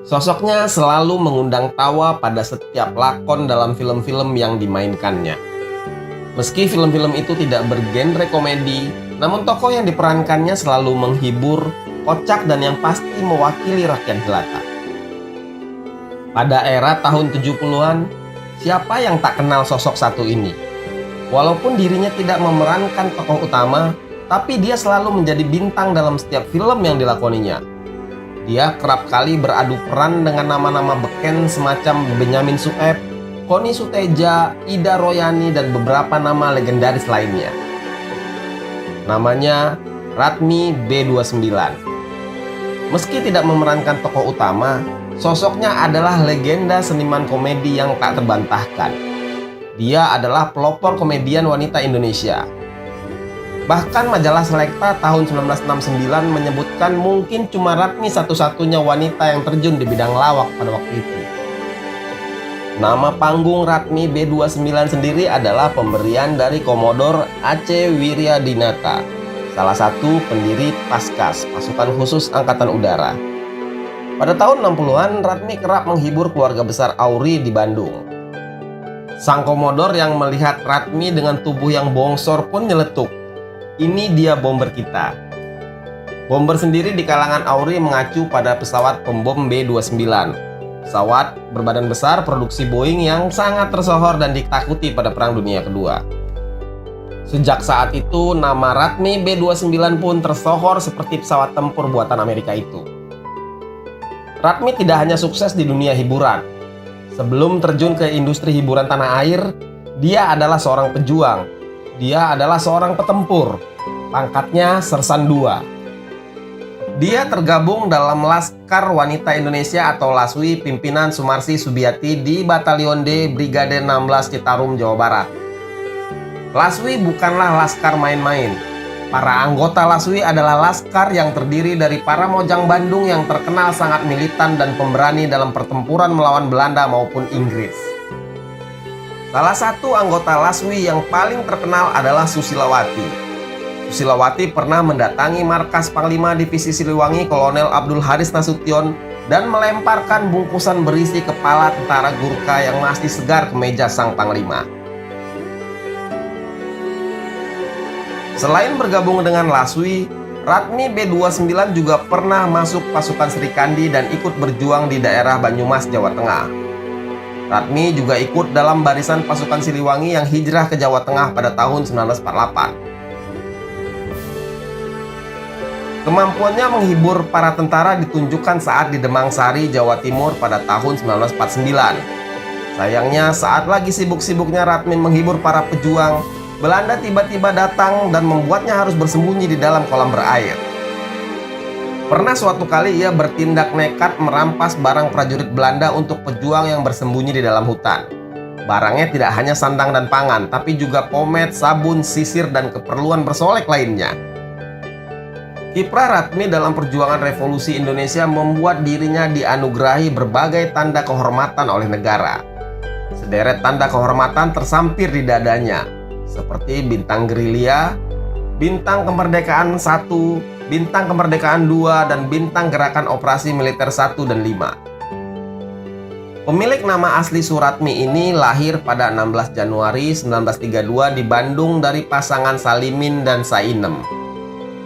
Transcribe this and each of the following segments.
Sosoknya selalu mengundang tawa pada setiap lakon dalam film-film yang dimainkannya. Meski film-film itu tidak bergenre komedi, namun tokoh yang diperankannya selalu menghibur, kocak, dan yang pasti mewakili rakyat jelata. Pada era tahun 70-an, siapa yang tak kenal sosok satu ini? Walaupun dirinya tidak memerankan tokoh utama, tapi dia selalu menjadi bintang dalam setiap film yang dilakoninya. Dia kerap kali beradu peran dengan nama-nama beken semacam Benyamin Sueb, Koni Suteja, Ida Royani, dan beberapa nama legendaris lainnya. Namanya Radmi B29. Meski tidak memerankan tokoh utama, sosoknya adalah legenda seniman komedi yang tak terbantahkan. Dia adalah pelopor komedian wanita Indonesia. Bahkan majalah Selekta tahun 1969 menyebutkan mungkin cuma Radmi satu-satunya wanita yang terjun di bidang lawak pada waktu itu. Nama panggung Radmi B29 sendiri adalah pemberian dari Komodor Aceh Wiryadinata, salah satu pendiri Paskas, pasukan khusus Angkatan Udara. Pada tahun 60-an, Radmi kerap menghibur keluarga besar Auri di Bandung. Sang Komodor yang melihat Radmi dengan tubuh yang bongsor pun nyeletuk, "Ini dia bomber kita." Bomber sendiri di kalangan Auri mengacu pada pesawat pembom B-29. Pesawat berbadan besar produksi Boeing yang sangat tersohor dan ditakuti pada Perang Dunia Kedua. Sejak saat itu, nama Radmi B-29 pun tersohor seperti pesawat tempur buatan Amerika itu. Radmi tidak hanya sukses di dunia hiburan. Sebelum terjun ke industri hiburan tanah air, dia adalah seorang pejuang. Dia adalah seorang petempur, pangkatnya Sersan II. Dia tergabung dalam Laskar Wanita Indonesia atau LASWI pimpinan Sumarsi Subiati di Batalion D Brigade 16 Citarum, Jawa Barat. LASWI bukanlah laskar main-main. Para anggota LASWI adalah laskar yang terdiri dari para mojang Bandung yang terkenal sangat militan dan pemberani dalam pertempuran melawan Belanda maupun Inggris. Salah satu anggota LASWI yang paling terkenal adalah Susilawati. Susilawati pernah mendatangi markas Panglima Divisi Siliwangi Kolonel Abdul Haris Nasution dan melemparkan bungkusan berisi kepala tentara Gurkha yang masih segar ke meja sang Panglima. Selain bergabung dengan LASWI, Radmi B29 juga pernah masuk pasukan Serikandi dan ikut berjuang di daerah Banyumas, Jawa Tengah. Radmi juga ikut dalam barisan pasukan Siliwangi yang hijrah ke Jawa Tengah pada tahun 1948. Kemampuannya menghibur para tentara ditunjukkan saat di Demang Sari, Jawa Timur pada tahun 1949. Sayangnya, saat lagi sibuk-sibuknya Radmi menghibur para pejuang, Belanda tiba-tiba datang dan membuatnya harus bersembunyi di dalam kolam berair. Pernah suatu kali ia bertindak nekat merampas barang prajurit Belanda untuk pejuang yang bersembunyi di dalam hutan. Barangnya tidak hanya sandang dan pangan, tapi juga pomade, sabun, sisir, dan keperluan bersolek lainnya. Kiprah Radmi dalam perjuangan revolusi Indonesia membuat dirinya dianugerahi berbagai tanda kehormatan oleh negara. Sederet tanda kehormatan tersampir di dadanya, seperti Bintang Gerilya, Bintang Kemerdekaan 1, Bintang Kemerdekaan 2, dan Bintang Gerakan Operasi Militer 1 dan 5. Pemilik nama asli Suradmi ini lahir pada 16 Januari 1932 di Bandung dari pasangan Salimin dan Sainem.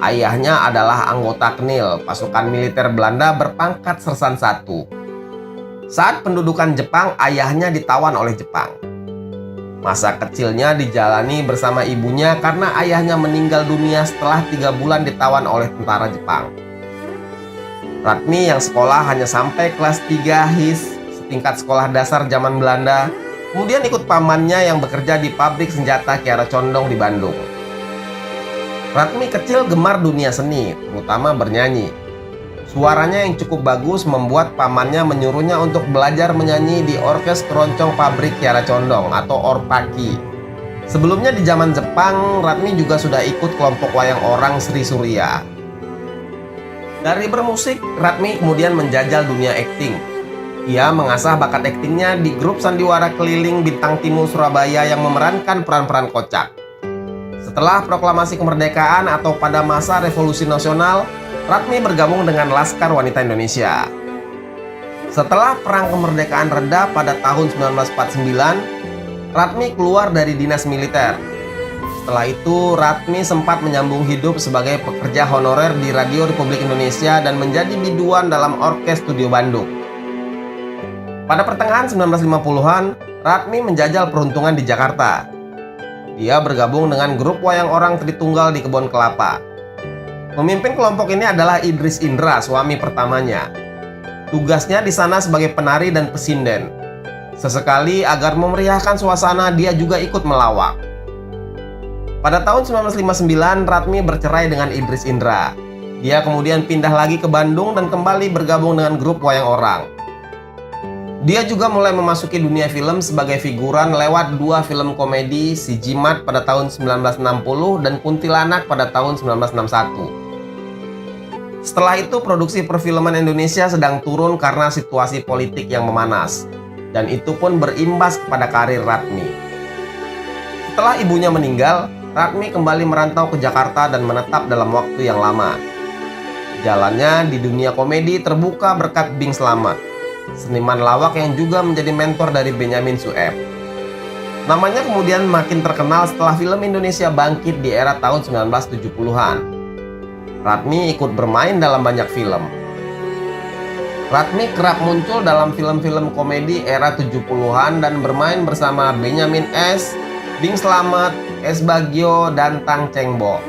Ayahnya adalah anggota KNIL, pasukan militer Belanda berpangkat Sersan I. Saat pendudukan Jepang, ayahnya ditawan oleh Jepang. Masa kecilnya dijalani bersama ibunya karena ayahnya meninggal dunia setelah 3 bulan ditawan oleh tentara Jepang. Radmi yang sekolah hanya sampai kelas 3 HIS, setingkat sekolah dasar zaman Belanda, kemudian ikut pamannya yang bekerja di pabrik senjata Kiara Condong di Bandung. Radmi kecil gemar dunia seni, terutama bernyanyi. Suaranya yang cukup bagus membuat pamannya menyuruhnya untuk belajar menyanyi di Orkes Keroncong Pabrik Kiara Condong atau Orpaki. Sebelumnya di zaman Jepang, Radmi juga sudah ikut kelompok wayang orang Sri Surya. Dari bermusik, Radmi kemudian menjajal dunia akting. Ia mengasah bakat aktingnya di grup sandiwara keliling Bintang Timur Surabaya yang memerankan peran-peran kocak. Setelah proklamasi kemerdekaan atau pada masa revolusi nasional, Ratmi bergabung dengan Laskar Wanita Indonesia. Setelah perang kemerdekaan reda pada tahun 1949, Ratmi keluar dari dinas militer. Setelah itu, Ratmi sempat menyambung hidup sebagai pekerja honorer di Radio Republik Indonesia dan menjadi biduan dalam Orkes Studio Bandung. Pada pertengahan 1950-an, Ratmi menjajal peruntungan di Jakarta. Dia bergabung dengan grup wayang orang Tritunggal di Kebon Kelapa. Pemimpin kelompok ini adalah Idris Indra, suami pertamanya. Tugasnya di sana sebagai penari dan pesinden. Sesekali agar memeriahkan suasana, dia juga ikut melawak. Pada tahun 1959, Ratmi bercerai dengan Idris Indra. Dia kemudian pindah lagi ke Bandung dan kembali bergabung dengan grup wayang orang. Dia juga mulai memasuki dunia film sebagai figuran lewat dua film komedi, Si Jimat pada tahun 1960 dan Kuntilanak pada tahun 1961. Setelah itu, produksi perfilman Indonesia sedang turun karena situasi politik yang memanas, dan itu pun berimbas kepada karir Ratmi. Setelah ibunya meninggal, Ratmi kembali merantau ke Jakarta dan menetap dalam waktu yang lama. Jalannya di dunia komedi terbuka berkat Bing Slamet, seniman lawak yang juga menjadi mentor dari Benyamin Sueb. Namanya kemudian makin terkenal setelah film Indonesia bangkit di era tahun 1970-an. Ratmi ikut bermain dalam banyak film. Ratmi kerap muncul dalam film-film komedi era 70-an dan bermain bersama Benyamin S., Bing Slamet, S. Bagio, dan Tang Cheng-bo.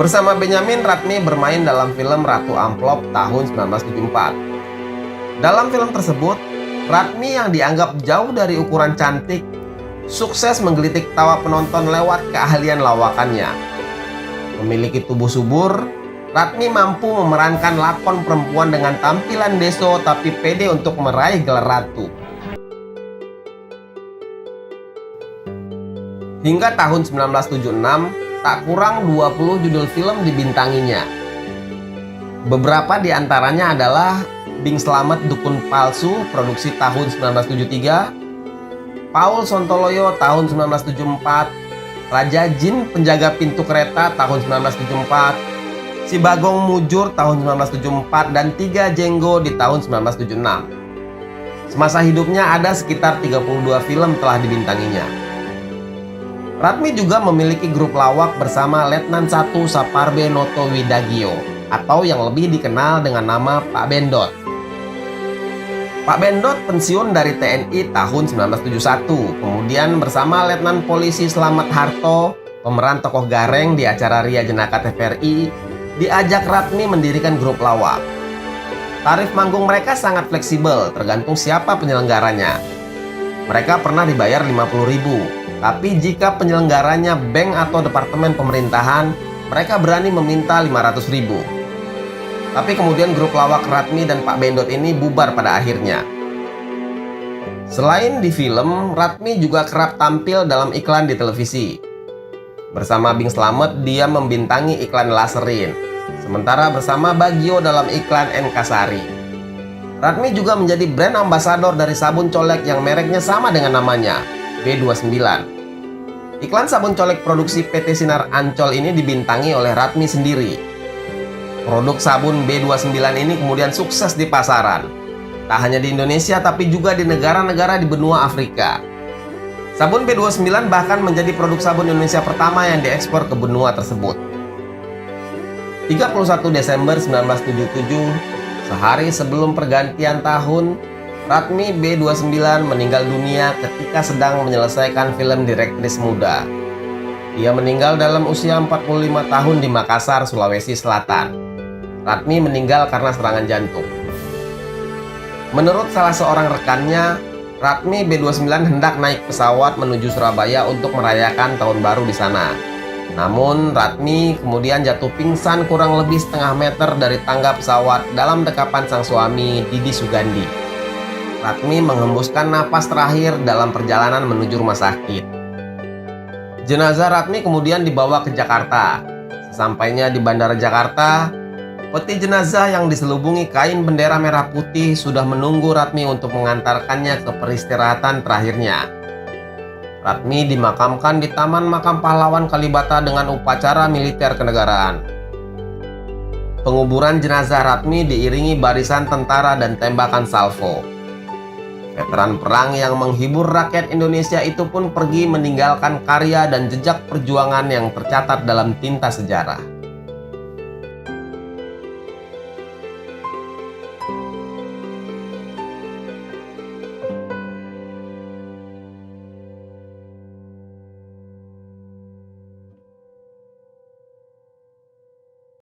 Bersama Benyamin, Ratmi bermain dalam film Ratu Amplop tahun 1974. Dalam film tersebut, Ratmi yang dianggap jauh dari ukuran cantik, sukses menggelitik tawa penonton lewat keahlian lawakannya. Memiliki tubuh subur, Ratmi mampu memerankan lakon perempuan dengan tampilan deso tapi pede untuk meraih gelar ratu. Hingga tahun 1976, tak kurang 20 judul film dibintanginya. Beberapa di antaranya adalah Bing Slamet Dukun Palsu produksi tahun 1973, Paul Sontoloyo tahun 1974, Raja Jin Penjaga Pintu Kereta tahun 1974, Si Bagong Mujur tahun 1974, dan Tiga Jenggo di tahun 1976. Semasa hidupnya ada sekitar 32 film telah dibintanginya. Ratmi juga memiliki grup lawak bersama Letnan 1 Saparbe Noto Widagio atau yang lebih dikenal dengan nama Pak Bendot. Pak Bendot pensiun dari TNI tahun 1971, kemudian bersama Letnan Polisi Slamet Harto, pemeran tokoh Gareng di acara Ria Jenaka TVRI, diajak Ratmi mendirikan grup lawak. Tarif manggung mereka sangat fleksibel, tergantung siapa penyelenggaranya. Mereka pernah dibayar 50.000, tapi jika penyelenggaranya bank atau departemen pemerintahan, mereka berani meminta 500.000. Tapi kemudian grup lawak Ratmi dan Pak Bendot ini bubar pada akhirnya. Selain di film, Ratmi juga kerap tampil dalam iklan di televisi. Bersama Bing Slamet, dia membintangi iklan Laserin, sementara bersama Bagio dalam iklan Nkasari. Ratmi juga menjadi brand ambasador dari sabun colek yang mereknya sama dengan namanya, B29. Iklan sabun colek produksi PT Sinar Ancol ini dibintangi oleh Ratmi sendiri. Produk sabun B29 ini kemudian sukses di pasaran. Tak hanya di Indonesia tapi juga di negara-negara di benua Afrika. Sabun B29 bahkan menjadi produk sabun Indonesia pertama yang diekspor ke benua tersebut. 31 Desember 1977, sehari sebelum pergantian tahun, Ratmi B29 meninggal dunia ketika sedang menyelesaikan film Direktris Muda. Dia meninggal dalam usia 45 tahun di Makassar, Sulawesi Selatan. Ratmi meninggal karena serangan jantung. Menurut salah seorang rekannya, Ratmi B29 hendak naik pesawat menuju Surabaya untuk merayakan tahun baru di sana. Namun, Ratmi kemudian jatuh pingsan kurang lebih setengah meter dari tangga pesawat dalam dekapan sang suami, Didi Sugandi. Ratmi menghembuskan napas terakhir dalam perjalanan menuju rumah sakit. Jenazah Ratmi kemudian dibawa ke Jakarta. Sesampainya di Bandara Jakarta, Peti jenazah yang diselubungi kain bendera merah putih sudah menunggu Ratmi untuk mengantarkannya ke peristirahatan terakhirnya. Ratmi dimakamkan di Taman Makam Pahlawan Kalibata dengan upacara militer kenegaraan. Penguburan jenazah Ratmi diiringi barisan tentara dan tembakan salvo. Veteran perang yang menghibur rakyat Indonesia itu pun pergi meninggalkan karya dan jejak perjuangan yang tercatat dalam tinta sejarah.